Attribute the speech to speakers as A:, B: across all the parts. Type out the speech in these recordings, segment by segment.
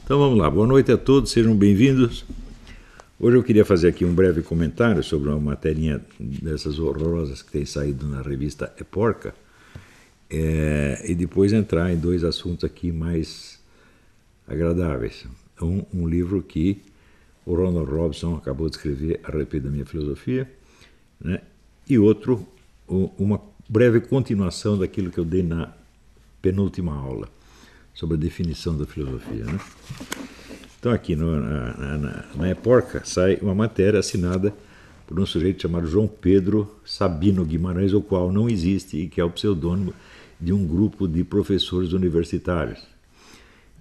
A: Então vamos lá, boa noite a todos, sejam bem-vindos. Hoje eu queria fazer aqui um breve comentário sobre uma materinha dessas horrorosas que tem saído na revista É Porca, e depois entrar em dois assuntos aqui mais agradáveis. Um livro que o Ronald Robson acabou de escrever a respeito da minha filosofia, né? E outro, uma breve continuação daquilo que eu dei na penúltima aula, sobre a definição da filosofia, né? Então aqui na Eporca sai uma matéria assinada por um sujeito chamado João Pedro Sabino Guimarães, o qual não existe e que é o pseudônimo de um grupo de professores universitários.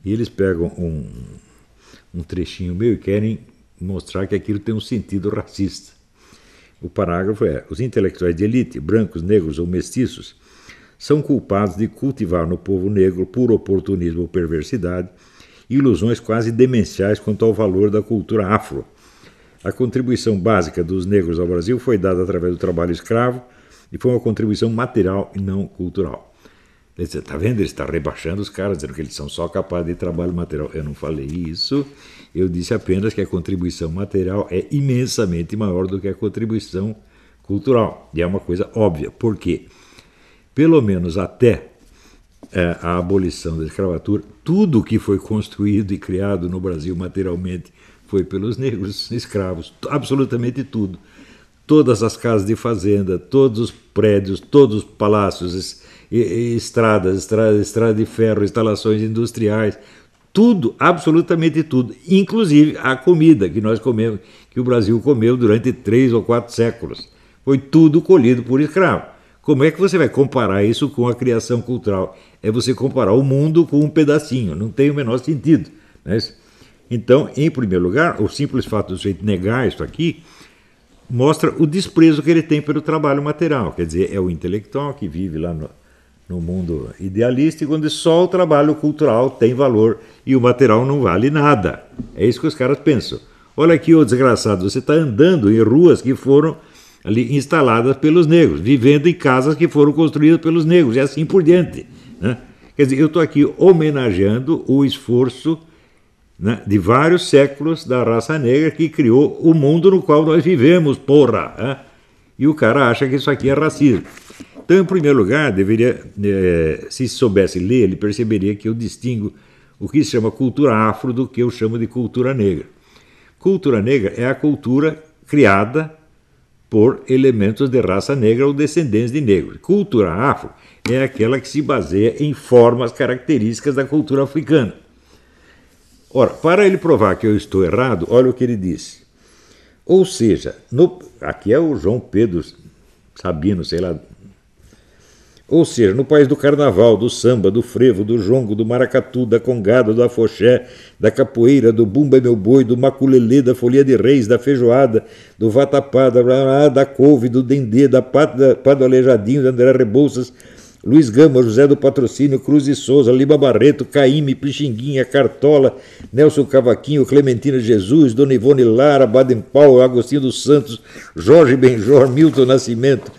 A: E eles pegam um trechinho meu e querem mostrar que aquilo tem um sentido racista. O parágrafo é: os intelectuais de elite, brancos, negros ou mestiços, são culpados de cultivar no povo negro, por oportunismo ou perversidade, ilusões quase demenciais quanto ao valor da cultura afro. A contribuição básica dos negros ao Brasil foi dada através do trabalho escravo e foi uma contribuição material e não cultural. Está vendo? Ele está rebaixando os caras, dizendo que eles são só capazes de trabalho material. Eu não falei isso, eu disse apenas que a contribuição material é imensamente maior do que a contribuição cultural. E é uma coisa óbvia. Por quê? Pelo menos até a abolição da escravatura, tudo que foi construído e criado no Brasil materialmente foi pelos negros escravos, absolutamente tudo. Todas as casas de fazenda, todos os prédios, todos os palácios, estradas de ferro, instalações industriais, tudo, absolutamente tudo, inclusive a comida que nós comemos, que o Brasil comeu durante 3 ou 4 séculos. Foi tudo colhido por escravos. Como é que você vai comparar isso com a criação cultural? É você comparar o mundo com um pedacinho, não tem o menor sentido, né? Então, em primeiro lugar, o simples fato de o sujeito negar isso aqui mostra o desprezo que ele tem pelo trabalho material. Quer dizer, é o intelectual que vive lá no mundo idealista e quando só o trabalho cultural tem valor e o material não vale nada. É isso que os caras pensam. Olha aqui, ô desgraçado, você está andando em ruas que foram ali instaladas pelos negros, vivendo em casas que foram construídas pelos negros, e assim por diante, né? Quer dizer, eu estou aqui homenageando o esforço, né, de vários séculos da raça negra que criou o mundo no qual nós vivemos, porra! Né? E o cara acha que isso aqui é racismo. Então, em primeiro lugar, deveria, se soubesse ler, ele perceberia que eu distingo o que se chama cultura afro do que eu chamo de cultura negra. Cultura negra é a cultura criada por elementos de raça negra ou descendentes de negros. Cultura afro é aquela que se baseia em formas características da cultura africana. Ora, para ele provar que eu estou errado, olha o que ele disse. Ou seja, aqui é o João Pedro Sabino, sei lá. Ou seja, no país do carnaval, do samba, do frevo, do jongo, do maracatu, da congada, do afoxé, da capoeira, do bumba meu boi, do maculelê, da folia de reis, da feijoada, do vatapá, da couve, do dendê, da pá do aleijadinho, da André Rebouças, Luiz Gama, José do Patrocínio, Cruz e Souza, Lima Barreto, Caíme, Pixinguinha, Cartola, Nelson Cavaquinho, Clementina Jesus, Dona Ivone Lara, Baden Powell, Agostinho dos Santos, Jorge Benjor, Milton Nascimento,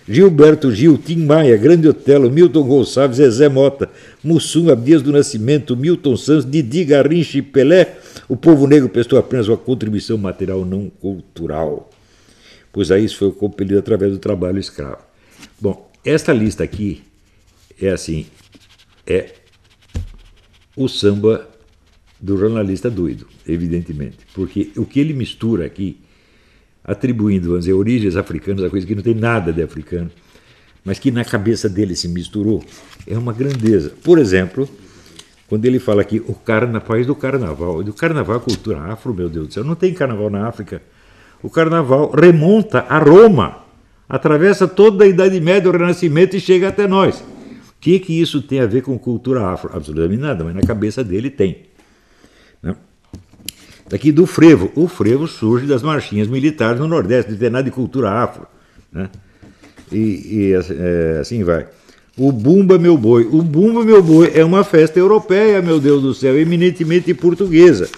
A: Gilberto Gil, Tim Maia, Grande Otelo, Milton Gonçalves, Zezé Mota, Mussum, Abdias do Nascimento, Milton Santos, Didi Garrincha e Pelé. O povo negro prestou apenas uma contribuição material não cultural, pois a isso foi compelido através do trabalho escravo. Bom, esta lista aqui é assim, é o samba do jornalista doido, evidentemente, porque o que ele mistura aqui, atribuindo, vamos dizer, origens africanas a coisa que não tem nada de africano, mas que na cabeça dele se misturou, é uma grandeza. Por exemplo, quando ele fala aqui, país do carnaval é cultura afro, meu Deus do céu, não tem carnaval na África. O carnaval remonta a Roma, atravessa toda a Idade Média, o Renascimento e chega até nós. O que isso tem a ver com cultura afro? Absolutamente nada, mas na cabeça dele tem, né? Daqui do frevo. O frevo surge das marchinhas militares no Nordeste, não tem nada de cultura afro, né? Assim vai. O Bumba Meu Boi. O Bumba Meu Boi é uma festa europeia, meu Deus do céu, eminentemente portuguesa,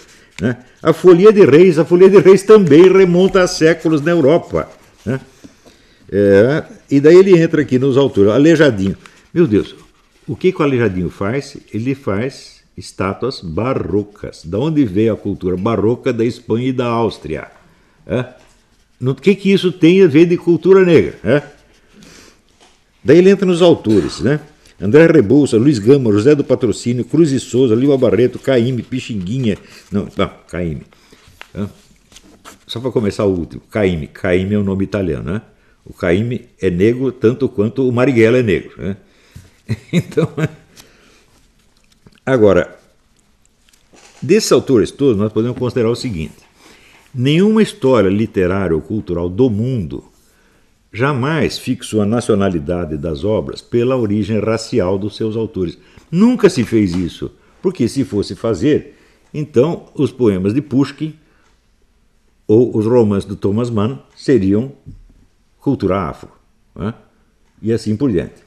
A: né? A Folia de Reis também remonta a séculos na Europa, né? E daí ele entra aqui nos autores. Aleijadinho. Meu Deus, o que o Aleijadinho faz? Ele faz estátuas barrocas. Da onde veio a cultura barroca da Espanha e da Áustria? O que isso tem a ver de cultura negra? Daí ele entra nos autores, né? André Rebouça, Luiz Gama, José do Patrocínio, Cruz e Souza, Lima Barreto, Caíme, Pixinguinha. Não, Caíme. Só para começar o último, Caíme. Caíme é um nome italiano, né? O Caíme é negro tanto quanto o Marighella é negro, né? Então, agora, desses autores todos, nós podemos considerar o seguinte: nenhuma história literária ou cultural do mundo jamais fixou a nacionalidade das obras pela origem racial dos seus autores. Nunca se fez isso, porque se fosse fazer, então os poemas de Pushkin ou os romances do Thomas Mann seriam cultura afro, né? E assim por diante.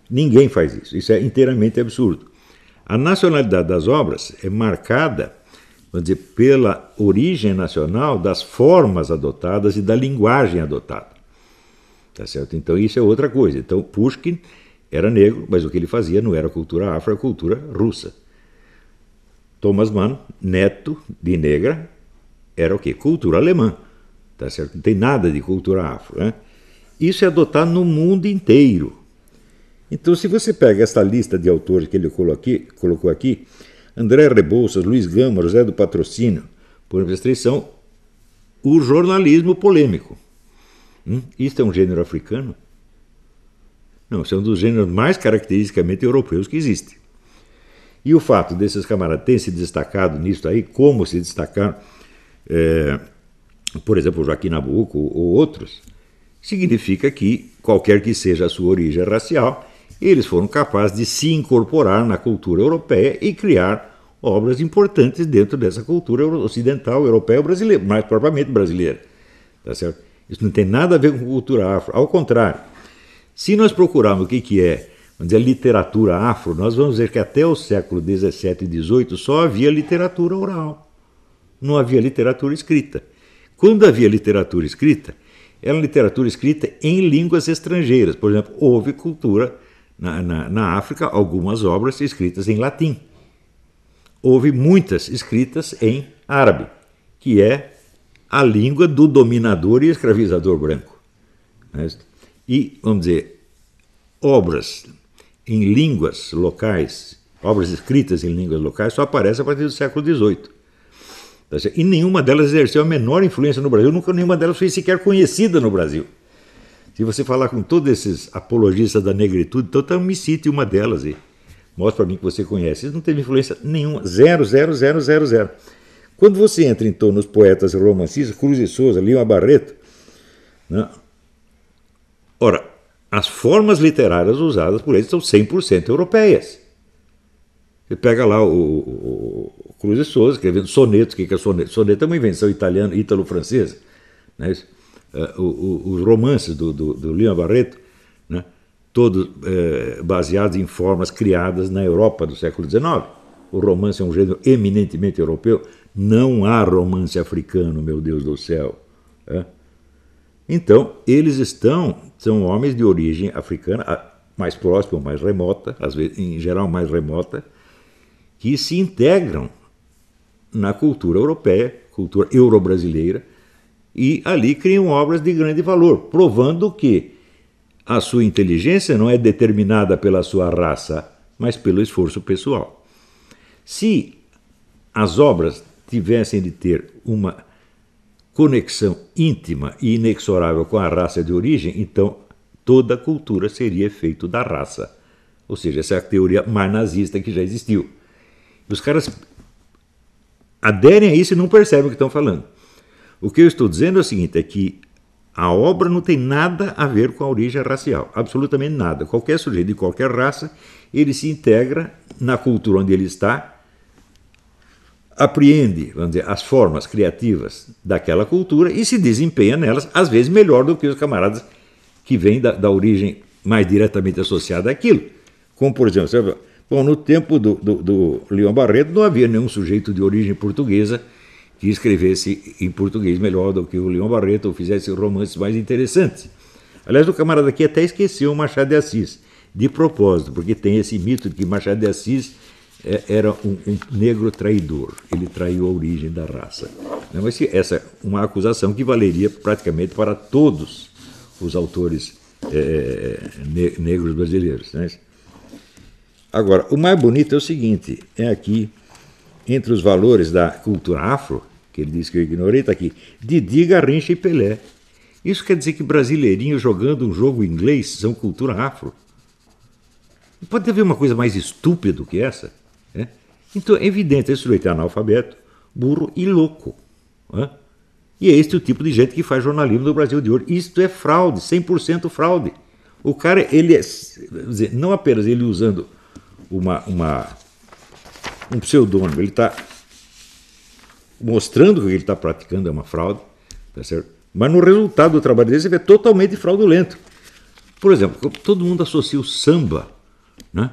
A: Ninguém faz isso, isso é inteiramente absurdo. A nacionalidade das obras é marcada, vamos dizer, pela origem nacional das formas adotadas e da linguagem adotada. Tá certo? Então isso é outra coisa. Então Pushkin era negro, mas o que ele fazia não era cultura afro, era cultura russa. Thomas Mann, neto de negra, era o quê? Cultura alemã. Tá certo? Não tem nada de cultura afro, né? Isso é adotado no mundo inteiro. Então, se você pega essa lista de autores que ele colocou aqui, André Rebouças, Luiz Gama, José do Patrocínio, por restrição, o jornalismo polêmico. Isto é um gênero africano? Não, isso é um dos gêneros mais caracteristicamente europeus que existe. E o fato desses camaradas terem se destacado nisso aí, como se destacaram, por exemplo, Joaquim Nabuco ou outros, significa que, qualquer que seja a sua origem racial, eles foram capazes de se incorporar na cultura europeia e criar obras importantes dentro dessa cultura ocidental, europeia ou brasileira, mais propriamente brasileira. Tá certo? Isso não tem nada a ver com cultura afro. Ao contrário, se nós procurarmos o que é, vamos dizer, literatura afro, nós vamos ver que até o século XVII e XVIII só havia literatura oral. Não havia literatura escrita. Quando havia literatura escrita, era literatura escrita em línguas estrangeiras. Por exemplo, houve cultura na África, algumas obras escritas em latim. Houve muitas escritas em árabe, que é a língua do dominador e escravizador branco. E, vamos dizer, obras em línguas locais, obras escritas em línguas locais, só aparecem a partir do século XVIII. E nenhuma delas exerceu a menor influência no Brasil, nunca nenhuma delas foi sequer conhecida no Brasil. Se você falar com todos esses apologistas da negritude, então me cite uma delas aí. Mostra para mim que você conhece. Isso não teve influência nenhuma, zero, zero, zero, zero, zero. Quando você entra, então, nos poetas romancistas, Cruz e Souza, Lima Barreto, né? Ora, as formas literárias usadas por eles são 100% europeias. Você pega lá o Cruz e Souza, escrevendo sonetos. O que é soneto? Soneto é uma invenção italiana, ítalo-francesa. Né? Os romances do Lima Barreto, né? Todos baseados em formas criadas na Europa do século XIX. O romance é um gênero eminentemente europeu. Não há romance africano, meu Deus do céu. Então, eles são homens de origem africana, mais próxima ou mais remota, às vezes, em geral mais remota, que se integram na cultura europeia, cultura euro-brasileira, e ali criam obras de grande valor, provando que a sua inteligência não é determinada pela sua raça, mas pelo esforço pessoal. Se as obras tivessem de ter uma conexão íntima e inexorável com a raça de origem, então toda a cultura seria efeito da raça. Ou seja, essa é a teoria mais nazista que já existiu. Os caras aderem a isso e não percebem o que estão falando. O que eu estou dizendo é o seguinte, é que a obra não tem nada a ver com a origem racial, absolutamente nada. Qualquer sujeito de qualquer raça, ele se integra na cultura onde ele está, apreende, vamos dizer, as formas criativas daquela cultura e se desempenha nelas, às vezes melhor do que os camaradas que vêm da origem mais diretamente associada àquilo. Como, por exemplo, no tempo do Leão Barreto não havia nenhum sujeito de origem portuguesa que escrevesse em português melhor do que o Leão Barreto ou fizesse romances mais interessantes. Aliás, o camarada aqui até esqueceu o Machado de Assis, de propósito, porque tem esse mito de que Machado de Assis era um negro traidor, ele traiu a origem da raça. Mas essa é uma acusação que valeria praticamente para todos os autores negros brasileiros. Né? Agora, o mais bonito é o seguinte, é aqui, entre os valores da cultura afro, que ele disse que eu ignorei, está aqui, Didi, Garrincha e Pelé. Isso quer dizer que brasileirinhos jogando um jogo inglês são cultura afro? Pode haver uma coisa mais estúpida do que essa? Né? Então é evidente, esse sujeito é analfabeto, burro e louco. Né? E é este o tipo de gente que faz jornalismo no Brasil de hoje. Isto é fraude, 100% fraude. O cara, ele é, dizer, não apenas ele usando um pseudônimo, ele está mostrando que ele está praticando é uma fraude, tá certo? Mas no resultado do trabalho dele você vê totalmente fraudulento. Por exemplo, todo mundo associa o samba, né,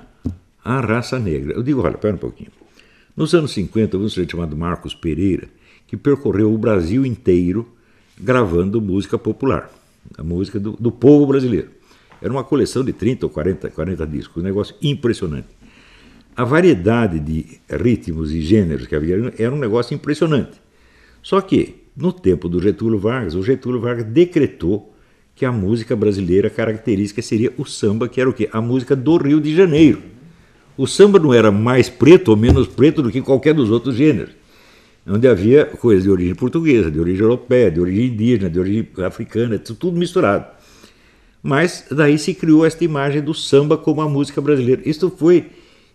A: à raça negra. Eu digo, olha, espera um pouquinho. Nos anos 50, houve um sujeito chamado Marcos Pereira, que percorreu o Brasil inteiro gravando música popular, a música do povo brasileiro. Era uma coleção de 30 ou 40 discos, um negócio impressionante. A variedade de ritmos e gêneros que havia era um negócio impressionante. Só que, no tempo do Getúlio Vargas, o Getúlio Vargas decretou que a música brasileira característica seria o samba, que era o quê? A música do Rio de Janeiro. O samba não era mais preto ou menos preto do que qualquer dos outros gêneros, onde havia coisas de origem portuguesa, de origem europeia, de origem indígena, de origem africana, tudo misturado. Mas daí se criou esta imagem do samba como a música brasileira. Isto foi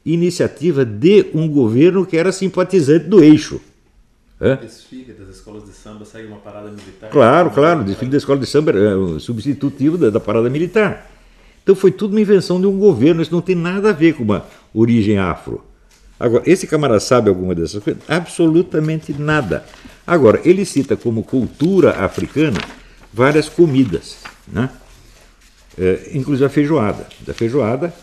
A: iniciativa de um governo que era simpatizante do Eixo.
B: O desfile das escolas de samba segue uma parada militar?
A: Claro, o desfile da escola de samba era o substitutivo da parada militar. Então foi tudo uma invenção de um governo, isso não tem nada a ver com uma origem afro. Agora, esse camarada sabe alguma dessas coisas? Absolutamente nada. Agora, ele cita como cultura africana várias comidas, né? Inclusive a feijoada. A feijoada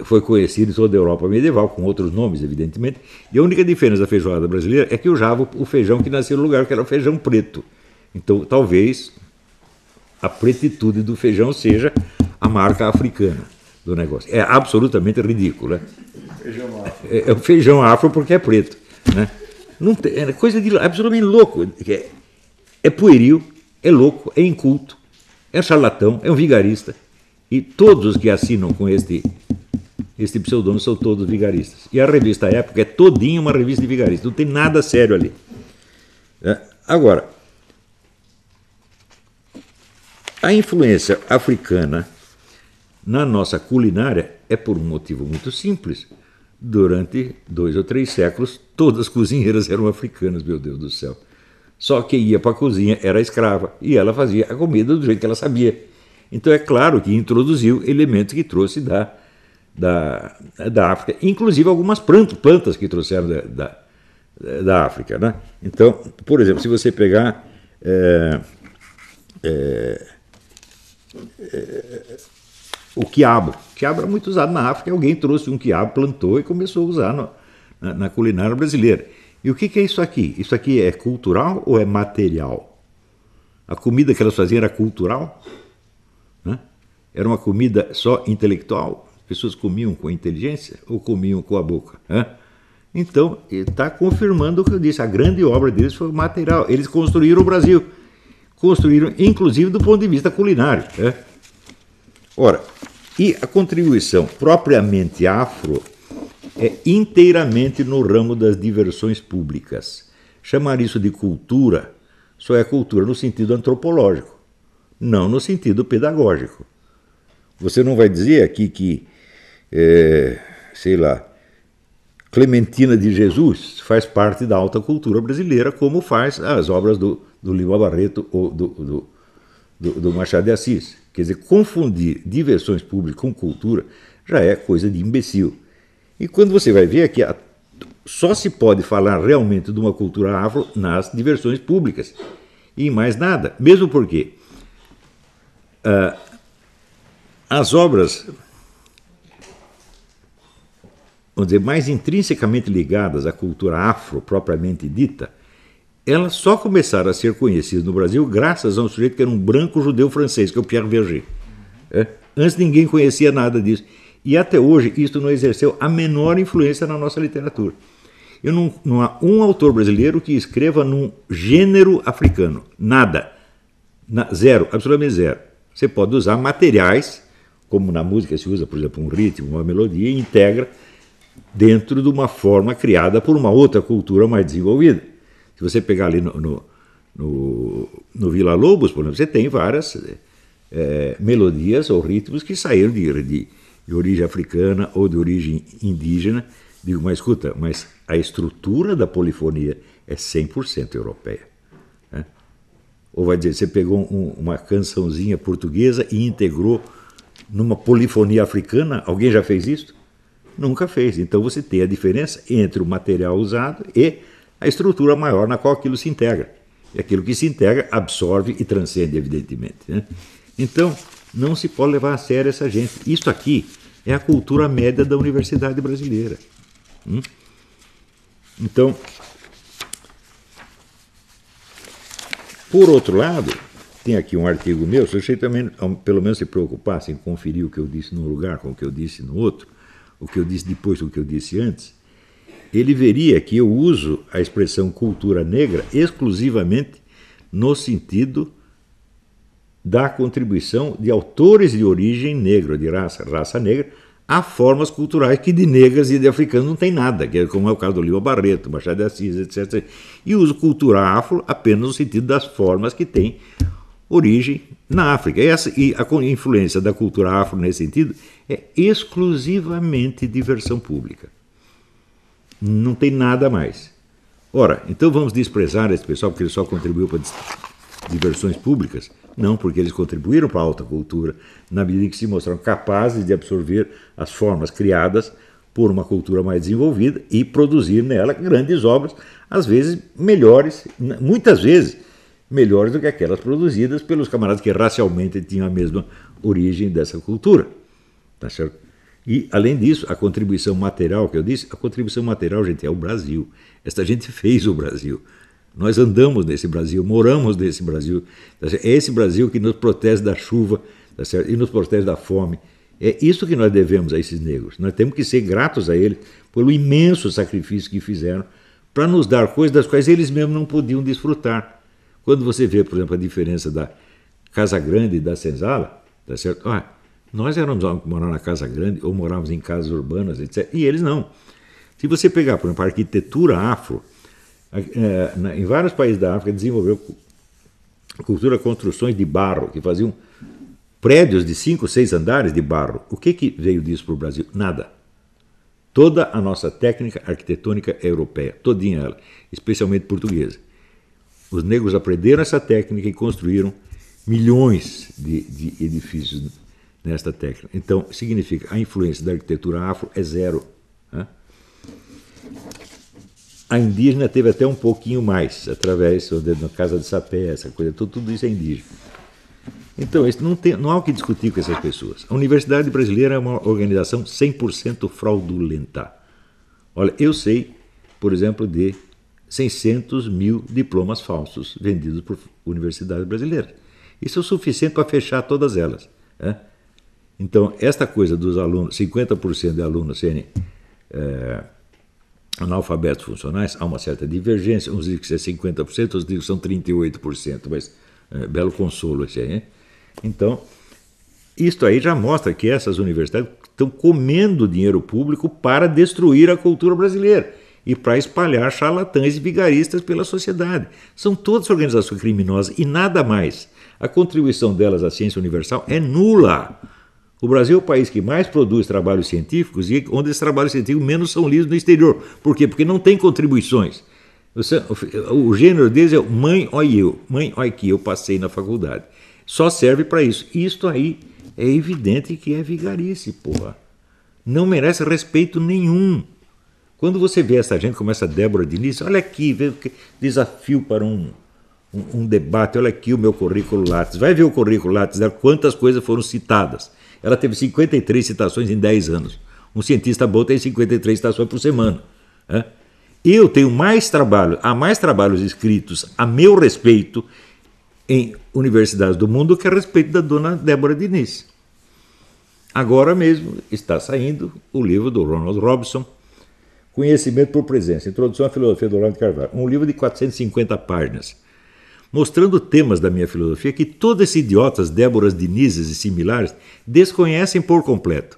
A: foi conhecida em toda a Europa medieval, com outros nomes, evidentemente, e a única diferença da feijoada brasileira é que usava o feijão que nascia no lugar, que era o feijão preto. Então, talvez a pretitude do feijão seja a marca africana do negócio. É absolutamente ridículo, né?
B: Feijão afro.
A: É o feijão afro porque é preto, né? Não tem, é coisa de absolutamente louco. É pueril, é louco, é inculto, é charlatão, é um vigarista. E todos os que assinam com este pseudônimo são todos vigaristas. E a revista Época é todinha uma revista de vigaristas. Não tem nada sério ali. Agora, a influência africana na nossa culinária é por um motivo muito simples. Durante 2 ou 3 séculos, todas as cozinheiras eram africanas, meu Deus do céu. Só quem ia para a cozinha era a escrava, e ela fazia a comida do jeito que ela sabia. Então é claro que introduziu elementos que trouxe da África, inclusive algumas plantas que trouxeram da África, né? Então, por exemplo, se você pegar o quiabo era muito usado na África, alguém trouxe um quiabo, plantou e começou a usar na culinária brasileira. E o que é isso aqui? Isso aqui é cultural ou é material? A comida que elas faziam era cultural? Né? Era uma comida só intelectual? As pessoas comiam com a inteligência ou comiam com a boca? Né? Então, está confirmando o que eu disse. A grande obra deles foi o material. Eles construíram o Brasil. Construíram, inclusive, do ponto de vista culinário. Né? Ora, e a contribuição propriamente afro é inteiramente no ramo das diversões públicas. Chamar isso de cultura só é cultura no sentido antropológico, não no sentido pedagógico. Você não vai dizer aqui que, sei lá, Clementina de Jesus faz parte da alta cultura brasileira, como faz as obras do Lima Barreto ou do Machado de Assis. Quer dizer, confundir diversões públicas com cultura já é coisa de imbecil. E quando você vai ver aqui, só se pode falar realmente de uma cultura afro nas diversões públicas. E em mais nada. Mesmo porque as obras, vamos dizer, mais intrinsecamente ligadas à cultura afro, propriamente dita, elas só começaram a ser conhecidas no Brasil graças a um sujeito que era um branco judeu francês, que é o Pierre Verger. Antes ninguém conhecia nada disso. E até hoje isso não exerceu a menor influência na nossa literatura. Não há um autor brasileiro que escreva num gênero africano. Nada. Zero, absolutamente zero. Você pode usar materiais, como na música se usa, por exemplo, um ritmo, uma melodia, e integra dentro de uma forma criada por uma outra cultura mais desenvolvida. Se você pegar ali no Vila Lobos, por exemplo, você tem várias melodias ou ritmos que saíram de origem africana ou de origem indígena. Digo, mas escuta, mas a estrutura da polifonia é 100% europeia. Né? Ou vai dizer, você pegou uma cançãozinha portuguesa e integrou numa polifonia africana? Alguém já fez isso? Nunca fez. Então você tem a diferença entre o material usado e a estrutura maior na qual aquilo se integra. E aquilo que se integra absorve e transcende, evidentemente. Né? Então, não se pode levar a sério essa gente. Isso aqui é a cultura média da universidade brasileira. Então, por outro lado, tem aqui um artigo meu, se você também, pelo menos se preocupasse em conferir o que eu disse num lugar com o que eu disse no outro, o que eu disse depois do que eu disse antes, ele veria que eu uso a expressão cultura negra exclusivamente no sentido da contribuição de autores de origem negra, de raça negra, a formas culturais que de negras e de africanos não tem nada, que é como é o caso do Lima Barreto, Machado de Assis, etc. E uso cultura afro apenas no sentido das formas que têm origem na África. E a influência da cultura afro nesse sentido é exclusivamente diversão pública. Não tem nada mais. Ora, então vamos desprezar esse pessoal porque ele só contribuiu para diversões públicas? Não, porque eles contribuíram para a alta cultura, na medida em que se mostraram capazes de absorver as formas criadas por uma cultura mais desenvolvida e produzir nela grandes obras, às vezes melhores, muitas vezes melhores do que aquelas produzidas pelos camaradas que racialmente tinham a mesma origem dessa cultura. Tá certo? E, além disso, a contribuição material que eu disse, a contribuição material, gente, é o Brasil. Esta gente fez o Brasil. Nós andamos nesse Brasil, moramos nesse Brasil. É esse Brasil que nos protege da chuva, tá certo? E nos protege da fome. É isso que nós devemos a esses negros. Nós temos que ser gratos a eles pelo imenso sacrifício que fizeram para nos dar coisas das quais eles mesmos não podiam desfrutar. Quando você vê, por exemplo, a diferença da Casa Grande e da Senzala, tá certo? Nós éramos morar na Casa Grande ou morávamos em casas urbanas, etc. E eles não. Se você pegar, por exemplo, a arquitetura afro, em vários países da África desenvolveu cultura, construções de barro, que faziam prédios de 5, 6 andares de barro. O que veio disso para o Brasil? Nada. Toda a nossa técnica arquitetônica é europeia, todinha ela, especialmente portuguesa. Os negros aprenderam essa técnica e construíram milhões de edifícios nesta técnica. Então, significa a influência da arquitetura afro é zero. Né? A indígena teve até um pouquinho mais, através da Casa de Sapé, essa coisa, tudo isso é indígena. Então, não há o que discutir com essas pessoas. A Universidade Brasileira é uma organização 100% fraudulenta. Olha, eu sei, por exemplo, de 600 mil diplomas falsos vendidos por universidades brasileiras. Isso é o suficiente para fechar todas elas. Né? Então, esta coisa dos alunos, 50% de alunos serem analfabetos funcionais, há uma certa divergência. Uns dizem que é 50%, outros dizem que são 38%, mas belo consolo esse aí. Hein? Então, isto aí já mostra que essas universidades estão comendo dinheiro público para destruir a cultura brasileira e para espalhar charlatães e vigaristas pela sociedade. São todas organizações criminosas e nada mais. A contribuição delas à ciência universal é nula. O Brasil é o país que mais produz trabalhos científicos e onde esses trabalhos científicos menos são lidos no exterior. Por quê? Porque não tem contribuições. O gênero deles é mãe, olha eu, mãe, olha que eu passei na faculdade. Só serve para isso. Isto aí é evidente que é vigarice, porra. Não merece respeito nenhum. Quando você vê essa gente como essa Débora Diniz, olha aqui, desafio para um debate, olha aqui o meu currículo Lattes. Vai ver o currículo Lattes, quantas coisas foram citadas. Ela teve 53 citações em 10 anos. Um cientista bom tem 53 citações por semana. Né? Eu tenho há mais trabalhos escritos a meu respeito em universidades do mundo que a respeito da dona Débora Diniz. Agora mesmo está saindo o livro do Ronald Robson, Conhecimento por Presença, Introdução à Filosofia do Olavo de Carvalho. Um livro de 450 páginas, mostrando temas da minha filosofia que todos esses idiotas, Déboras Dinizes e similares, desconhecem por completo.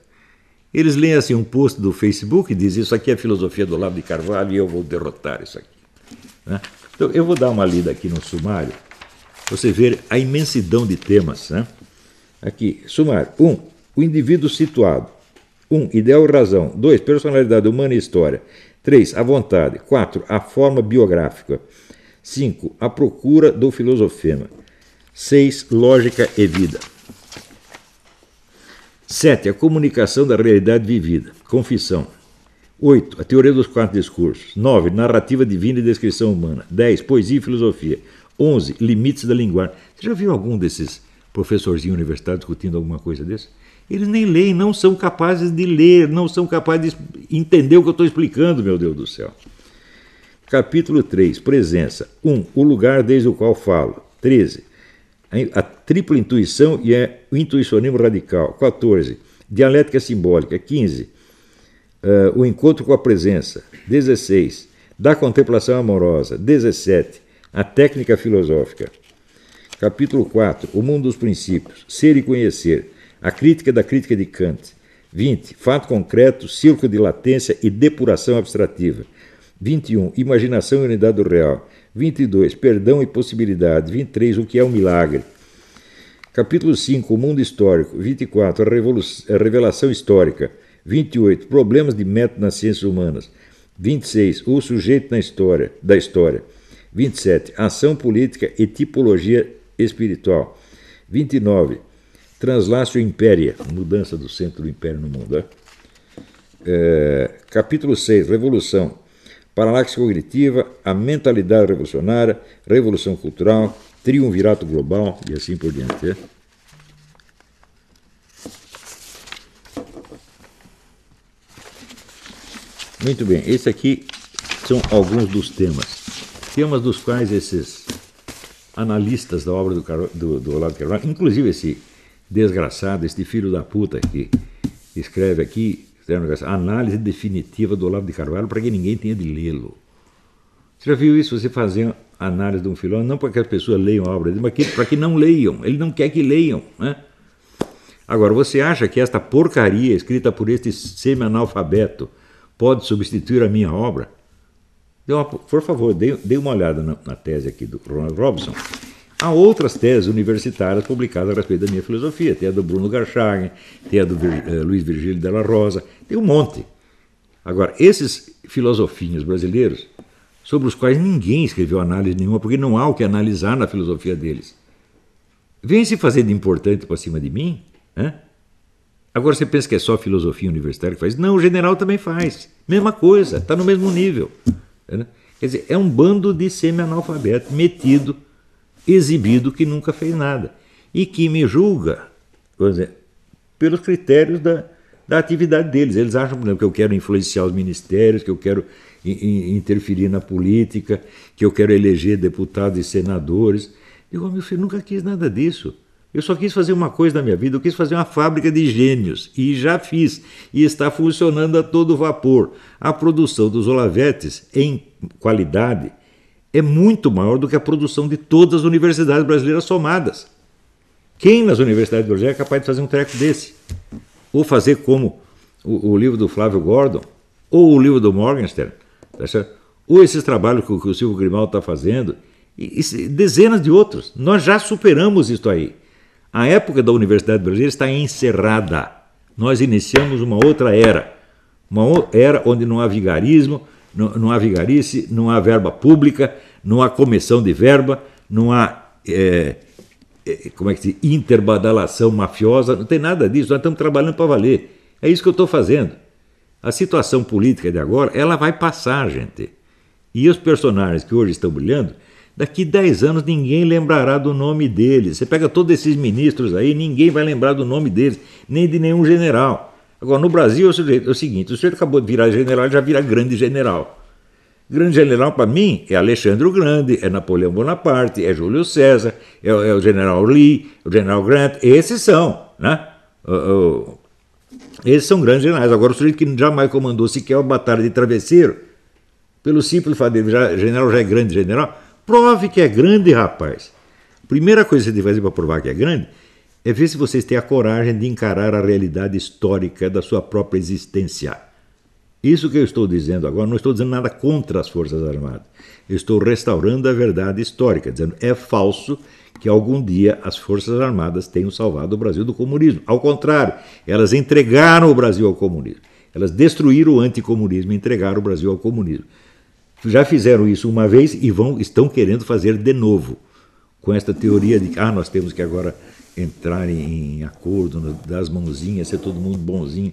A: Eles leem assim um post do Facebook e dizem: isso aqui é a filosofia do Olavo de Carvalho e eu vou derrotar isso aqui. Né? Então, eu vou dar uma lida aqui no sumário, para você ver a imensidão de temas. Né? Aqui, sumário. 1. O indivíduo situado. 1. Ideal e razão. 2. Personalidade humana e história. 3. A vontade. 4. A forma biográfica. 5. A procura do filosofema. 6. Lógica e vida. 7. A comunicação da realidade vivida. Confissão. 8. A teoria dos 4 discursos. 9. Narrativa divina e descrição humana. 10. Poesia e filosofia. 11. Limites da linguagem. Você já viu algum desses professorzinhos universitários discutindo alguma coisa dessa? Eles nem leem, não são capazes de ler, não são capazes de entender o que eu estou explicando, meu Deus do céu. Capítulo 3, presença. 1. O lugar desde o qual falo. 13. A tripla intuição e o intuicionismo radical. 14. Dialética simbólica. 15. O encontro com a presença. 16. Da contemplação amorosa. 17. A técnica filosófica. Capítulo 4. O mundo dos princípios. Ser e conhecer. A crítica da crítica de Kant. 20. Fato concreto, círculo de latência e depuração abstrativa. 21. Imaginação e unidade do real. 22. Perdão e possibilidade. 23. O que é um milagre. Capítulo 5. O mundo histórico. 24. A revelação histórica. 28. Problemas de método nas ciências humanas. 26. O sujeito da história. 27. Ação política e tipologia espiritual. 29. Translatio Imperia, mudança do centro do império no mundo. Capítulo 6, Revolução, Paralaxe cognitiva, a mentalidade revolucionária, revolução cultural, triunvirato global e assim por diante. Muito bem, esse aqui são alguns dos temas dos quais esses analistas da obra do Olavo de Carvalho, inclusive esse desgraçado, este filho da puta que escreve aqui, análise definitiva do Olavo de Carvalho para que ninguém tenha de lê-lo. Você já viu isso? Você fazer análise de um filósofo, não para que as pessoas leiam a obra dele, mas para que não leiam. Ele não quer que leiam. Né? Agora, você acha que esta porcaria escrita por este semi-analfabeto pode substituir a minha obra? Por favor, dê uma olhada na tese aqui do Ronald Robson. Há outras teses universitárias publicadas a respeito da minha filosofia. Tem a do Bruno Garchagen, tem a do Luiz Virgílio Della Rosa, tem um monte. Agora, esses filosofinhos brasileiros, sobre os quais ninguém escreveu análise nenhuma, porque não há o que analisar na filosofia deles, vem se fazer de importante para cima de mim? Né? Agora você pensa que é só filosofia universitária que faz? Não, o general também faz. Mesma coisa, está no mesmo nível. Né? Quer dizer, é um bando de semi-analfabeto metido, exibido, que nunca fez nada e que me julga, por exemplo, pelos critérios da atividade deles. Eles acham, por exemplo, que eu quero influenciar os ministérios, que eu quero interferir na política, que eu quero eleger deputados e senadores. Eu, meu filho, nunca quis nada disso. Eu só quis fazer uma coisa na minha vida, eu quis fazer uma fábrica de gênios, e já fiz, e está funcionando a todo vapor. A produção dos Olavetes, em qualidade, é muito maior do que a produção de todas as universidades brasileiras somadas. Quem nas universidades brasileiras é capaz de fazer um treco desse? Ou fazer como o livro do Flávio Gordon, ou o livro do Morgenstern, tá certo? Ou esses trabalhos que o Silvio Grimaldi está fazendo, e dezenas de outros. Nós já superamos isso aí. A época da Universidade Brasileira está encerrada. Nós iniciamos uma outra era. Uma era onde não há vigarismo, não há vigarice, não há verba pública, não há comissão de verba, não há interbadalação mafiosa, não tem nada disso. Nós estamos trabalhando para valer. É isso que eu estou fazendo. A situação política de agora, ela vai passar, gente. E os personagens que hoje estão brilhando, daqui 10 anos ninguém lembrará do nome deles. Você pega todos esses ministros aí, ninguém vai lembrar do nome deles, nem de nenhum general. Agora, no Brasil é o seguinte, o sujeito acabou de virar general, já vira grande general. Grande general, para mim, é Alexandre o Grande, é Napoleão Bonaparte, é Júlio César, é o general Lee, o general Grant, esses são, né? Esses são grandes generais. Agora, o sujeito que jamais comandou sequer uma batalha de travesseiro, pelo simples fato dele, general já é grande general, prove que é grande, rapaz. Primeira coisa que você tem que fazer para provar que é grande é ver se vocês têm a coragem de encarar a realidade histórica da sua própria existência. Isso que eu estou dizendo agora, não estou dizendo nada contra as Forças Armadas. Eu estou restaurando a verdade histórica, dizendo é falso que algum dia as Forças Armadas tenham salvado o Brasil do comunismo. Ao contrário, elas entregaram o Brasil ao comunismo. Elas destruíram o anticomunismo e entregaram o Brasil ao comunismo. Já fizeram isso uma vez e estão querendo fazer de novo, com esta teoria de que nós temos que agora entrar em acordo, dar as mãozinhas, ser todo mundo bonzinho.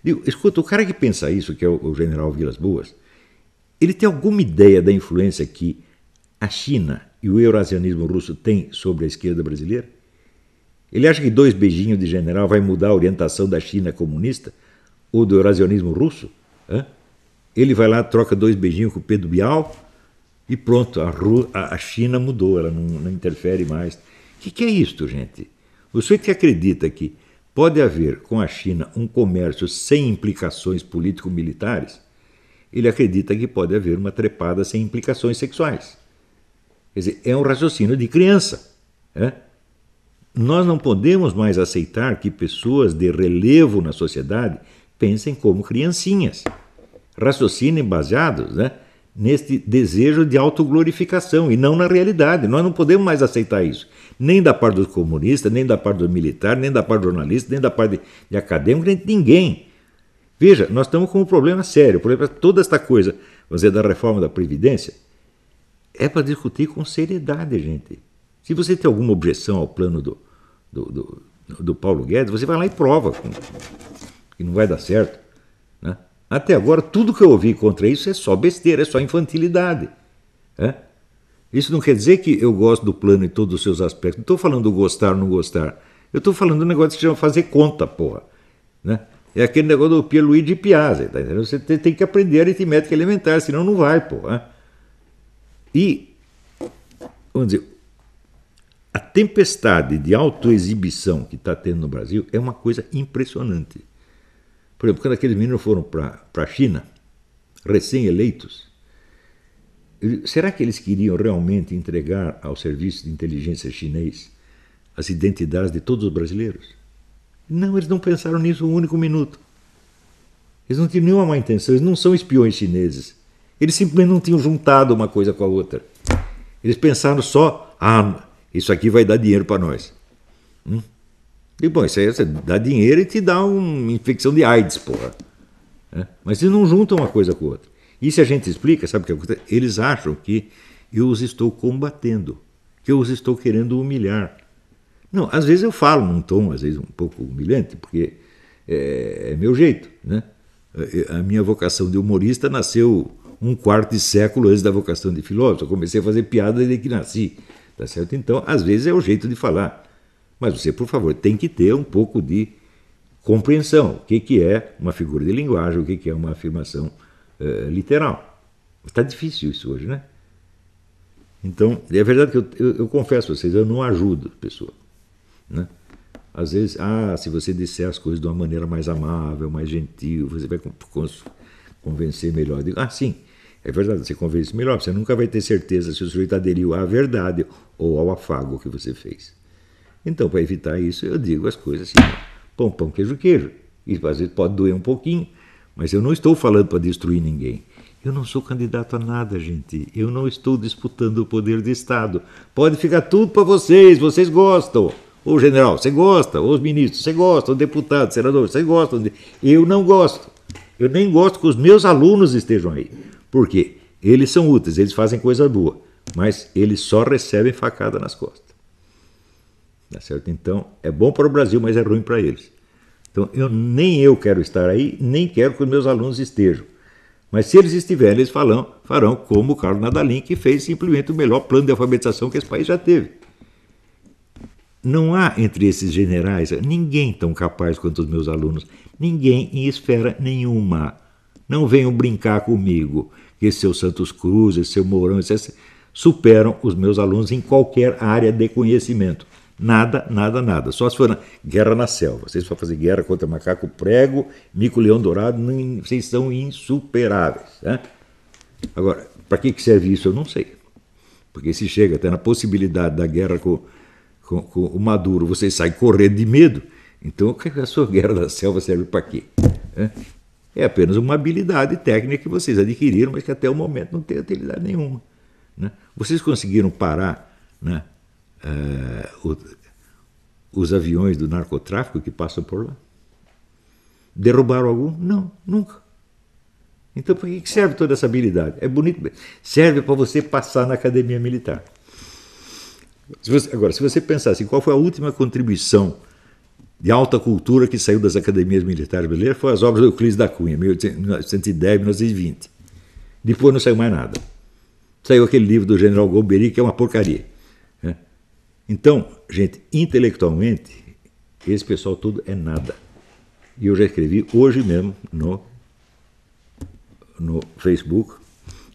A: Digo, escuta, o cara que pensa isso, que é o general Vilas Boas, ele tem alguma ideia da influência que a China e o eurasianismo russo têm sobre a esquerda brasileira? Ele acha que 2 beijinhos de general vai mudar a orientação da China comunista ou do eurasianismo russo? Ele vai lá, troca 2 beijinhos com o Pedro Bial e pronto, a China mudou, ela não interfere mais. O que é isto, gente? O sujeito que acredita que pode haver com a China um comércio sem implicações político-militares, ele acredita que pode haver uma trepada sem implicações sexuais. Quer dizer, é um raciocínio de criança. Nós não podemos mais aceitar que pessoas de relevo na sociedade pensem como criancinhas. Raciocinem baseados neste desejo de autoglorificação e não na realidade. Nós não podemos mais aceitar isso. Nem da parte dos comunistas, nem da parte dos militares, nem da parte dos jornalistas, nem da parte de acadêmicos, nem de ninguém. Veja, nós estamos com um problema sério. Por exemplo, toda esta coisa, vamos dizer, da reforma da Previdência, é para discutir com seriedade, gente. Se você tem alguma objeção ao plano do Paulo Guedes, você vai lá e prova que não vai dar certo. Até agora, tudo que eu ouvi contra isso é só besteira, é só infantilidade. Isso não quer dizer que eu gosto do plano em todos os seus aspectos. Não estou falando do gostar ou não gostar. Eu estou falando do negócio que se chama fazer conta, porra. É aquele negócio do Pierluigi Piazza, tá entendendo? Você tem que aprender aritmética elementar, senão não vai, porra. E, vamos dizer, a tempestade de autoexibição que está tendo no Brasil é uma coisa impressionante. Por exemplo, quando aqueles meninos foram para a China, recém-eleitos, será que eles queriam realmente entregar ao serviço de inteligência chinês as identidades de todos os brasileiros? Não, eles não pensaram nisso um único minuto. Eles não tinham nenhuma má intenção, eles não são espiões chineses. Eles simplesmente não tinham juntado uma coisa com a outra. Eles pensaram só, isso aqui vai dar dinheiro para nós. E bom, isso aí você dá dinheiro e te dá uma infecção de AIDS, porra. Mas eles não juntam uma coisa com a outra. E se a gente explica, sabe o que acontece? Eles acham que eu os estou combatendo, que eu os estou querendo humilhar. Não, às vezes eu falo num tom, às vezes um pouco humilhante, porque é meu jeito, A minha vocação de humorista nasceu 1/4 de século antes da vocação de filósofo. Eu comecei a fazer piada desde que nasci, tá certo? Então, às vezes é o jeito de falar. Mas você, por favor, tem que ter um pouco de compreensão. O que é uma figura de linguagem, o que é uma afirmação literal. Está difícil isso hoje, né? Então, é verdade que eu confesso a vocês, eu não ajudo a pessoa. Às vezes, se você disser as coisas de uma maneira mais amável, mais gentil, você vai convencer melhor. Eu digo, sim, é verdade, você convence melhor, você nunca vai ter certeza se o sujeito aderiu à verdade ou ao afago que você fez. Então, para evitar isso, eu digo as coisas assim, pão, queijo, queijo. E às vezes pode doer um pouquinho, mas eu não estou falando para destruir ninguém. Eu não sou candidato a nada, gente. Eu não estou disputando o poder de Estado. Pode ficar tudo para vocês gostam. Ô general, você gosta, os ministros, você gosta, o deputado, o senador, você gosta. Eu não gosto. Eu nem gosto que os meus alunos estejam aí. Por quê? Eles são úteis, eles fazem coisa boa, mas eles só recebem facada nas costas. Tá certo? Então, é bom para o Brasil, mas é ruim para eles. Então, nem eu quero estar aí, nem quero que os meus alunos estejam. Mas se eles estiverem, eles farão como o Carlos Nadalim, que fez simplesmente o melhor plano de alfabetização que esse país já teve. Não há entre esses generais ninguém tão capaz quanto os meus alunos. Ninguém em esfera nenhuma. Não venham brincar comigo que esse seu Santos Cruz, esse seu Mourão, superam os meus alunos em qualquer área de conhecimento. Nada, nada, nada. Só se for guerra na selva. Vocês vão fazer guerra contra macaco prego, mico-leão dourado, vocês são insuperáveis. Né? Agora, para que serve isso eu não sei. Porque se chega até na possibilidade da guerra com o Maduro, vocês saem correndo de medo. Então, a sua guerra da selva serve para quê? É apenas uma habilidade técnica que vocês adquiriram, mas que até o momento não tem utilidade nenhuma. Né? Vocês conseguiram parar, né, os aviões do narcotráfico que passam por lá? Derrubaram algum? Não, nunca. Então, para que serve toda essa habilidade? É bonito. Serve para você passar na academia militar. Agora, se você pensar assim, qual foi a última contribuição de alta cultura que saiu das academias militares brasileiras, foi as obras do Euclides da Cunha, 1910, 1920. Depois não saiu mais nada. Saiu aquele livro do general Golbery, que é uma porcaria. Né? Então, gente, intelectualmente, esse pessoal todo é nada. E eu já escrevi hoje mesmo no Facebook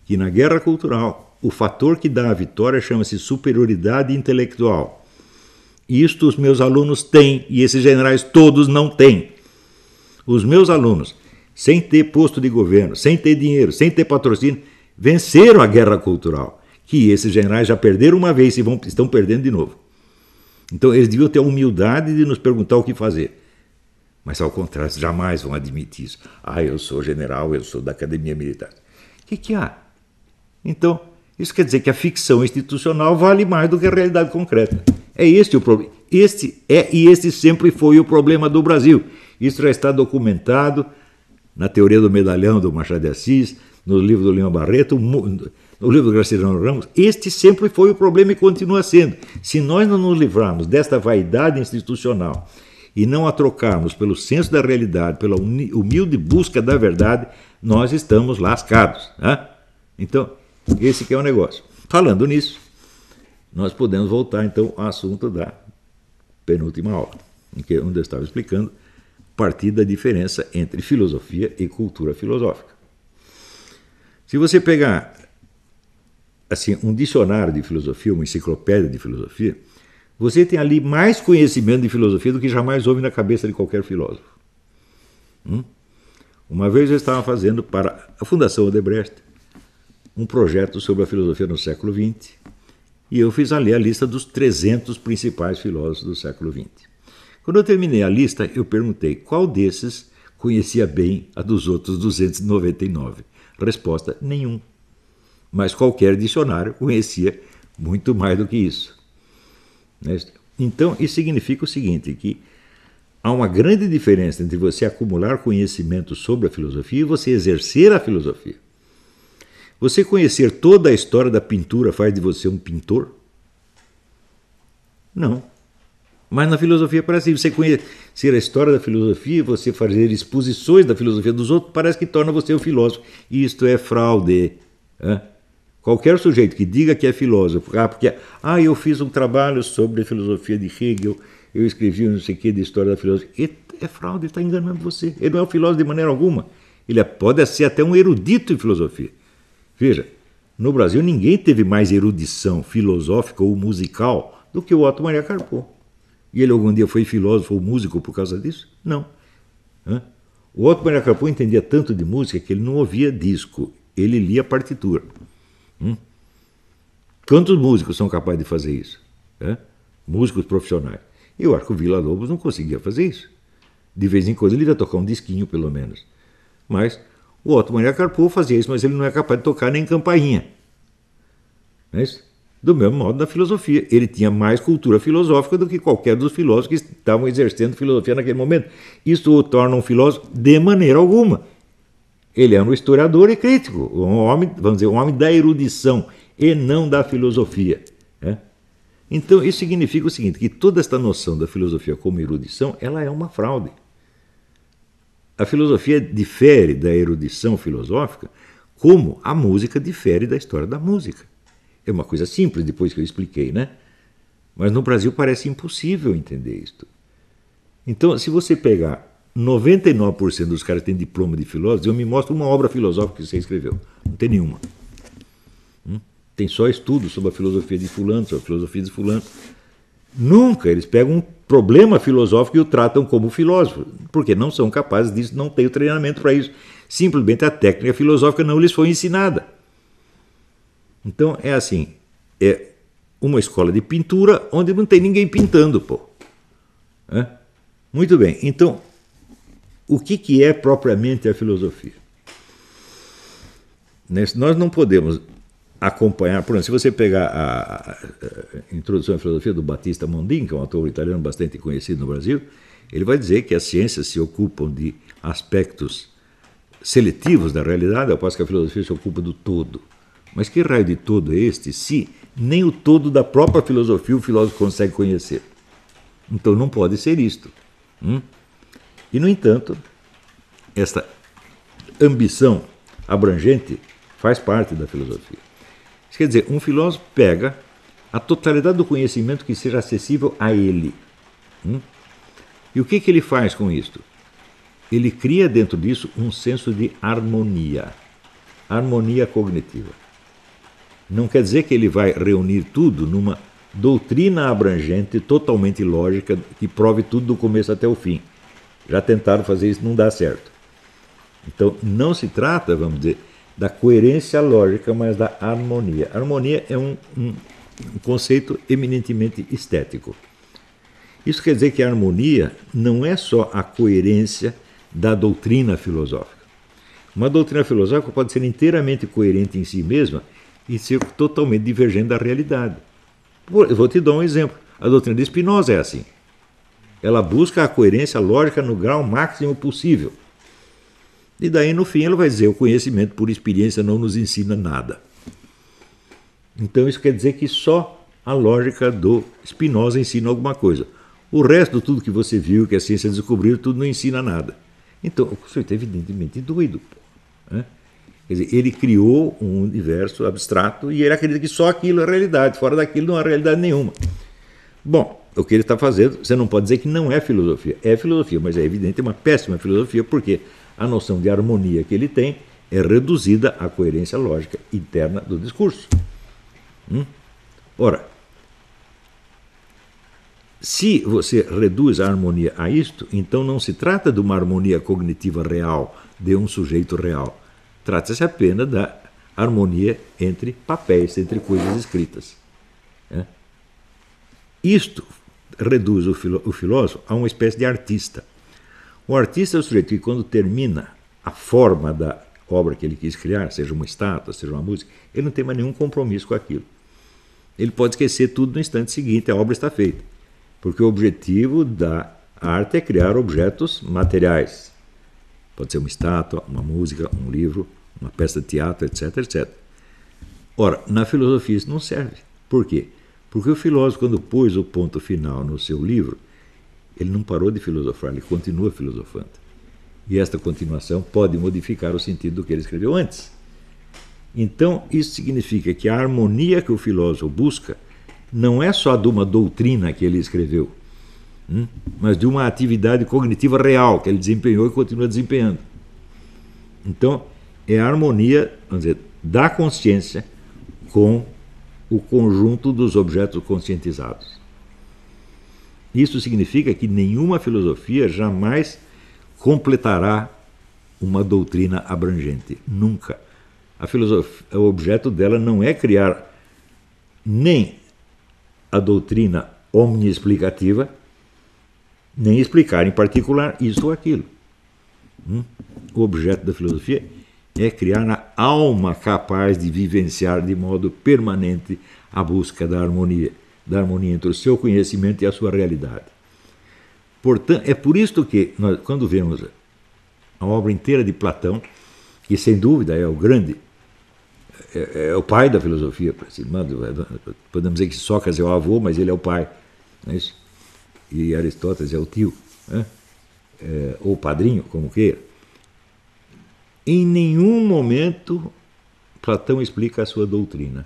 A: que na guerra cultural o fator que dá a vitória chama-se superioridade intelectual. Isto os meus alunos têm, e esses generais todos não têm. Os meus alunos, sem ter posto de governo, sem ter dinheiro, sem ter patrocínio, venceram a guerra cultural, que esses generais já perderam uma vez e estão perdendo de novo. Então eles deviam ter a humildade de nos perguntar o que fazer. Mas ao contrário, jamais vão admitir isso. Eu sou general, eu sou da academia militar. O que há? Então, isso quer dizer que a ficção institucional vale mais do que a realidade concreta. É este o problema. Este sempre foi o problema do Brasil. Isso já está documentado na teoria do medalhão do Machado de Assis, no livro do Lima Barreto, no livro do Graciliano Ramos. Este sempre foi o problema e continua sendo. Se nós não nos livrarmos desta vaidade institucional e não a trocarmos pelo senso da realidade, pela humilde busca da verdade, nós estamos lascados. Né? Então, esse que é o negócio. Falando nisso, nós podemos voltar então ao assunto da penúltima aula, onde eu estava explicando a partir da diferença entre filosofia e cultura filosófica. Se você pegar assim, um dicionário de filosofia, uma enciclopédia de filosofia, você tem ali mais conhecimento de filosofia do que jamais houve na cabeça de qualquer filósofo. Uma vez eu estava fazendo para a Fundação Odebrecht um projeto sobre a filosofia no século XX, e eu fiz ali a lista dos 300 principais filósofos do século XX. Quando eu terminei a lista, eu perguntei qual desses conhecia bem a dos outros 299. Resposta: nenhum. Mas qualquer dicionário conhecia muito mais do que isso. Então, isso significa o seguinte, que há uma grande diferença entre você acumular conhecimento sobre a filosofia e você exercer a filosofia. Você conhecer toda a história da pintura faz de você um pintor? Não. Mas na filosofia parece que você conhecer a história da filosofia, você fazer exposições da filosofia dos outros, parece que torna você um filósofo. E isto é fraude. Qualquer sujeito que diga que é filósofo, porque eu fiz um trabalho sobre a filosofia de Hegel, eu escrevi não sei o que de história da filosofia, é fraude, ele está enganando você. Ele não é um filósofo de maneira alguma. Ele pode ser até um erudito em filosofia. Veja, no Brasil ninguém teve mais erudição filosófica ou musical do que o Otto Maria Carpo. E ele algum dia foi filósofo ou músico por causa disso? Não. O Otto Maria Carpo entendia tanto de música que ele não ouvia disco, ele lia partitura. Quantos músicos são capazes de fazer isso? Músicos profissionais. Eu acho que o Villa-Lobos não conseguia fazer isso. De vez em quando ele ia tocar um disquinho, pelo menos. Mas o Otto Maria Carpo fazia isso, mas ele não é capaz de tocar nem campainha. Não é isso? Do mesmo modo na filosofia. Ele tinha mais cultura filosófica do que qualquer dos filósofos que estavam exercendo filosofia naquele momento. Isso o torna um filósofo de maneira alguma. Ele é um historiador e crítico, um homem, vamos dizer, um homem da erudição e não da filosofia. Então isso significa o seguinte, que toda esta noção da filosofia como erudição, ela é uma fraude. A filosofia difere da erudição filosófica como a música difere da história da música. É uma coisa simples depois que eu expliquei, né? Mas no Brasil parece impossível entender isto. Então, se você pegar 99% dos caras que têm diploma de filósofo, eu me mostro uma obra filosófica que você escreveu. Não tem nenhuma. Tem só estudo sobre a filosofia de fulano, sobre a filosofia de fulano. Nunca. Eles pegam um problema filosófico e o tratam como filósofo, porque não são capazes disso, não têm o treinamento para isso. Simplesmente a técnica filosófica não lhes foi ensinada. Então é assim, é uma escola de pintura onde não tem ninguém pintando, pô. É? Muito bem, então, o que é propriamente a filosofia? Nós não podemos acompanhar, por exemplo, se você pegar a Introdução à Filosofia do Battista Mondin, que é um autor italiano bastante conhecido no Brasil, ele vai dizer que as ciências se ocupam de aspectos seletivos da realidade, ao passo que a filosofia se ocupa do todo. Mas que raio de todo é este, se nem o todo da própria filosofia o filósofo consegue conhecer? Então não pode ser isto. E, no entanto, esta ambição abrangente faz parte da filosofia. Isso quer dizer, um filósofo pega a totalidade do conhecimento que seja acessível a ele. E o que ele faz com isto? Ele cria dentro disso um senso de harmonia. Harmonia cognitiva. Não quer dizer que ele vai reunir tudo numa doutrina abrangente, totalmente lógica, que prove tudo do começo até o fim. Já tentaram fazer isso, não dá certo. Então, não se trata, vamos dizer, da coerência lógica, mas da harmonia. Harmonia é um conceito eminentemente estético. Isso quer dizer que a harmonia não é só a coerência da doutrina filosófica. Uma doutrina filosófica pode ser inteiramente coerente em si mesma e ser totalmente divergente da realidade. Eu vou te dar um exemplo. A doutrina de Spinoza é assim. Ela busca a coerência lógica no grau máximo possível. E daí, no fim, ela vai dizer: o conhecimento por experiência não nos ensina nada. Então, isso quer dizer que só a lógica do Spinoza ensina alguma coisa. O resto, tudo que você viu, que a ciência descobriu, tudo não ensina nada. Então, o sujeito é evidentemente doido. Né? Quer dizer, ele criou um universo abstrato e ele acredita que só aquilo é realidade. Fora daquilo não há realidade nenhuma. Bom, o que ele está fazendo, você não pode dizer que não é filosofia. É filosofia, mas é evidente uma péssima filosofia, porque a noção de harmonia que ele tem é reduzida à coerência lógica interna do discurso. Ora, se você reduz a harmonia a isto, então não se trata de uma harmonia cognitiva real, de um sujeito real. Trata-se apenas da harmonia entre papéis, entre coisas escritas. Isto reduz o filósofo a uma espécie de artista. O artista é o sujeito que, quando termina a forma da obra que ele quis criar, seja uma estátua, seja uma música, ele não tem mais nenhum compromisso com aquilo. Ele pode esquecer tudo no instante seguinte, a obra está feita. Porque o objetivo da arte é criar objetos materiais. Pode ser uma estátua, uma música, um livro, uma peça de teatro, etc, etc. Ora, na filosofia isso não serve. Por quê? Porque o filósofo, quando pôs o ponto final no seu livro, ele não parou de filosofar, ele continua filosofando. E esta continuação pode modificar o sentido do que ele escreveu antes. Então, isso significa que a harmonia que o filósofo busca não é só de uma doutrina que ele escreveu, mas de uma atividade cognitiva real que ele desempenhou e continua desempenhando. Então, é a harmonia, vamos dizer, da consciência com o conjunto dos objetos conscientizados. Isso significa que nenhuma filosofia jamais completará uma doutrina abrangente. Nunca. A filosofia, o objeto dela não é criar nem a doutrina omniexplicativa, nem explicar em particular isso ou aquilo. O objeto da filosofia é criar a alma capaz de vivenciar de modo permanente a busca da harmonia entre o seu conhecimento e a sua realidade. Portanto, é por isso que, nós, quando vemos a obra inteira de Platão, que sem dúvida é o grande, é o pai da filosofia, podemos dizer que Sócrates é o avô, mas ele é o pai, não é isso? E Aristóteles é o tio, né? Ou o padrinho, como queira. Em nenhum momento Platão explica a sua doutrina.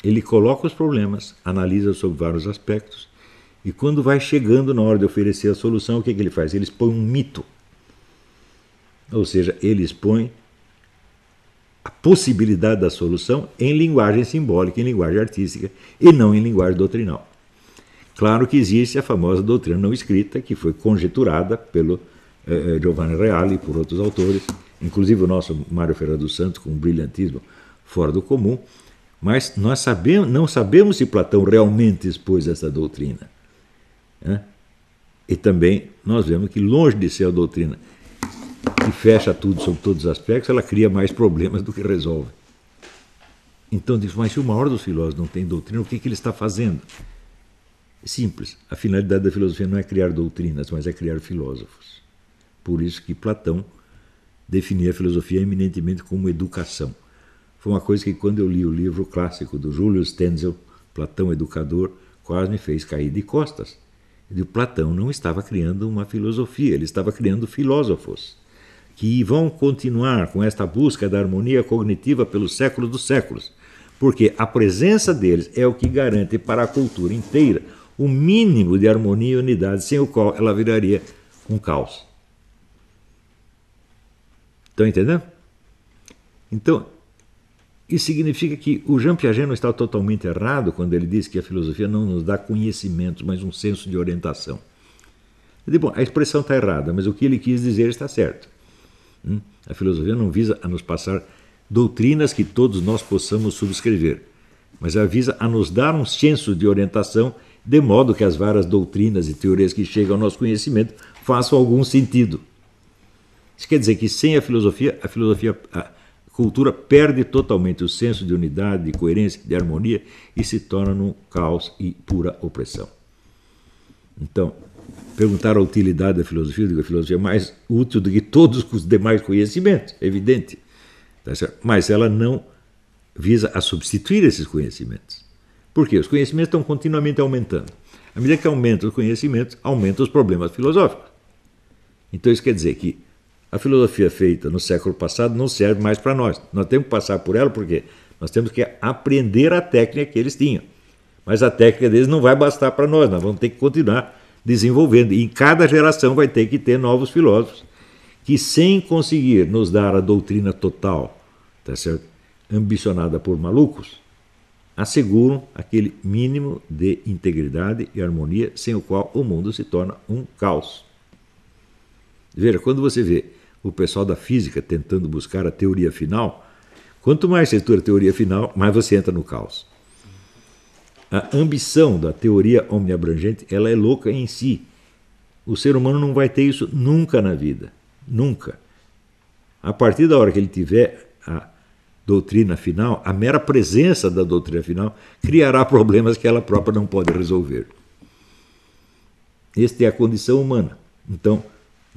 A: Ele coloca os problemas, analisa sobre vários aspectos, e quando vai chegando na hora de oferecer a solução, o que ele faz? Ele expõe um mito. Ou seja, ele expõe a possibilidade da solução em linguagem simbólica, em linguagem artística, e não em linguagem doutrinal. Claro que existe a famosa doutrina não escrita, que foi conjeturada pelo Giovanni Reale e por outros autores, inclusive o nosso Mário Ferreira dos Santos, com um brilhantismo fora do comum, mas nós não sabemos se Platão realmente expôs essa doutrina. Né? E também nós vemos que, longe de ser a doutrina que fecha tudo sob todos os aspectos, ela cria mais problemas do que resolve. Então diz, mas se o maior dos filósofos não tem doutrina, o que ele está fazendo? É simples. A finalidade da filosofia não é criar doutrinas, mas é criar filósofos. Por isso que Platão definia a filosofia eminentemente como educação. Foi uma coisa que, quando eu li o livro clássico do Júlio Stenzel, Platão Educador, quase me fez cair de costas. E Platão não estava criando uma filosofia, ele estava criando filósofos que vão continuar com esta busca da harmonia cognitiva pelos séculos dos séculos, porque a presença deles é o que garante para a cultura inteira o mínimo de harmonia e unidade, sem o qual ela viraria um caos. Estão entendendo? Então, isso significa que o Jean Piaget não está totalmente errado quando ele diz que a filosofia não nos dá conhecimento, mas um senso de orientação. Eu digo, bom, a expressão está errada, mas o que ele quis dizer está certo. A filosofia não visa a nos passar doutrinas que todos nós possamos subscrever, mas ela visa a nos dar um senso de orientação, de modo que as várias doutrinas e teorias que chegam ao nosso conhecimento façam algum sentido. Isso quer dizer que sem a cultura perde totalmente o senso de unidade, de coerência, de harmonia e se torna num caos e pura opressão. Então, perguntar a utilidade da filosofia, eu digo, a filosofia é mais útil do que todos os demais conhecimentos, é evidente. Mas ela não visa a substituir esses conhecimentos. Por quê? Os conhecimentos estão continuamente aumentando. À medida que aumentam os conhecimentos, aumentam os problemas filosóficos. Então isso quer dizer que a filosofia feita no século passado não serve mais para nós. Nós temos que passar por ela porque nós temos que aprender a técnica que eles tinham. Mas a técnica deles não vai bastar para nós vamos ter que continuar desenvolvendo. E em cada geração vai ter que ter novos filósofos que, sem conseguir nos dar a doutrina total, tá certo? Ambicionada por malucos, asseguram aquele mínimo de integridade e harmonia sem o qual o mundo se torna um caos. Veja, quando você vê o pessoal da física tentando buscar a teoria final, quanto mais você estuda a teoria final, mais você entra no caos. A ambição da teoria omniabrangente, ela é louca em si. O ser humano não vai ter isso nunca na vida. Nunca. A partir da hora que ele tiver a doutrina final, a mera presença da doutrina final criará problemas que ela própria não pode resolver. Esta é a condição humana. Então,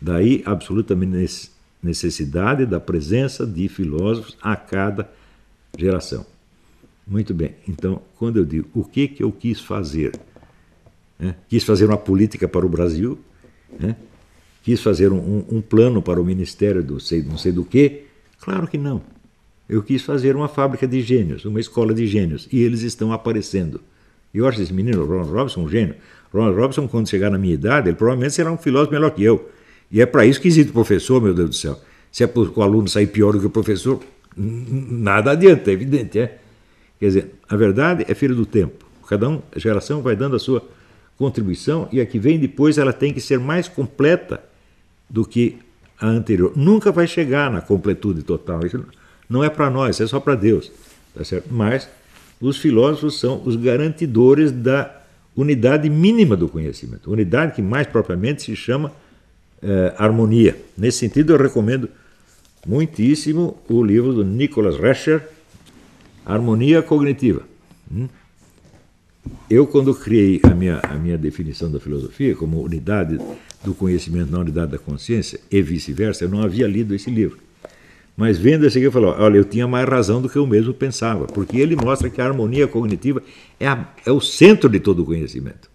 A: daí absolutamente necessidade da presença de filósofos a cada geração. Muito bem, então, quando eu digo o que eu quis fazer, quis fazer uma política para o Brasil, quis fazer um plano para o Ministério do não sei do quê, claro que não. Eu quis fazer uma fábrica de gênios, uma escola de gênios, e eles estão aparecendo. E eu acho esse menino, Ronald Robson, um gênio. Ronald Robson, quando chegar na minha idade, ele provavelmente será um filósofo melhor que eu. E é para isso que existe o professor, meu Deus do céu. Se é para o aluno sair pior do que o professor, nada adianta, é evidente, Quer dizer, a verdade é filha do tempo. A geração vai dando a sua contribuição e a que vem depois ela tem que ser mais completa do que a anterior. Nunca vai chegar na completude total. Isso não é para nós, é só para Deus. Tá certo? Mas os filósofos são os garantidores da unidade mínima do conhecimento. Unidade que mais propriamente se chama harmonia. Nesse sentido, eu recomendo muitíssimo o livro do Nicholas Rescher, Harmonia Cognitiva. Eu, quando criei a minha definição da filosofia como unidade do conhecimento na unidade da consciência e vice-versa, eu não havia lido esse livro. Mas vendo esse aqui, eu falei, olha, eu tinha mais razão do que eu mesmo pensava, porque ele mostra que a harmonia cognitiva é o centro de todo o conhecimento.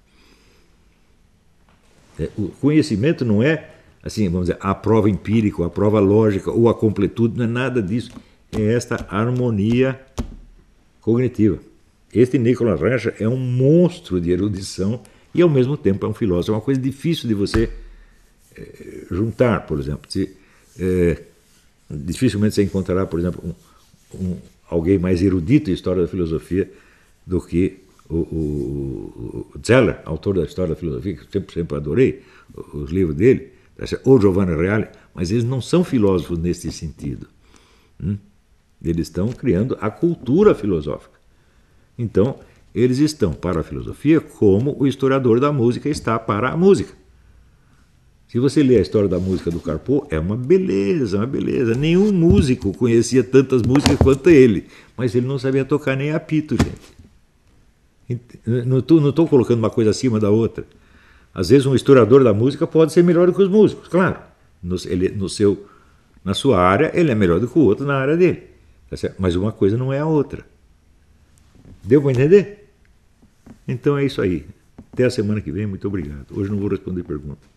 A: O conhecimento não é, assim, vamos dizer, a prova empírica, a prova lógica ou a completude, não é nada disso. É esta harmonia cognitiva. Este Nicholas Rescher é um monstro de erudição e, ao mesmo tempo, é um filósofo. É uma coisa difícil de você juntar, por exemplo. Dificilmente você encontrará, por exemplo, alguém mais erudito em história da filosofia do que o Zeller, autor da História da Filosofia, que eu sempre adorei os livros dele, ou Giovanni Reale, mas eles não são filósofos nesse sentido. Eles estão criando a cultura filosófica. Então, eles estão para a filosofia como o historiador da música está para a música. Se você ler a história da música do Carpo, é uma beleza, uma beleza. Nenhum músico conhecia tantas músicas quanto ele, mas ele não sabia tocar nem apito, gente. Não estou colocando uma coisa acima da outra. Às vezes um historiador da música pode ser melhor do que os músicos, claro. Na sua área, ele é melhor do que o outro na área dele. Tá certo? Mas uma coisa não é a outra. Deu para entender? Então é isso aí. Até a semana que vem, muito obrigado. Hoje não vou responder perguntas.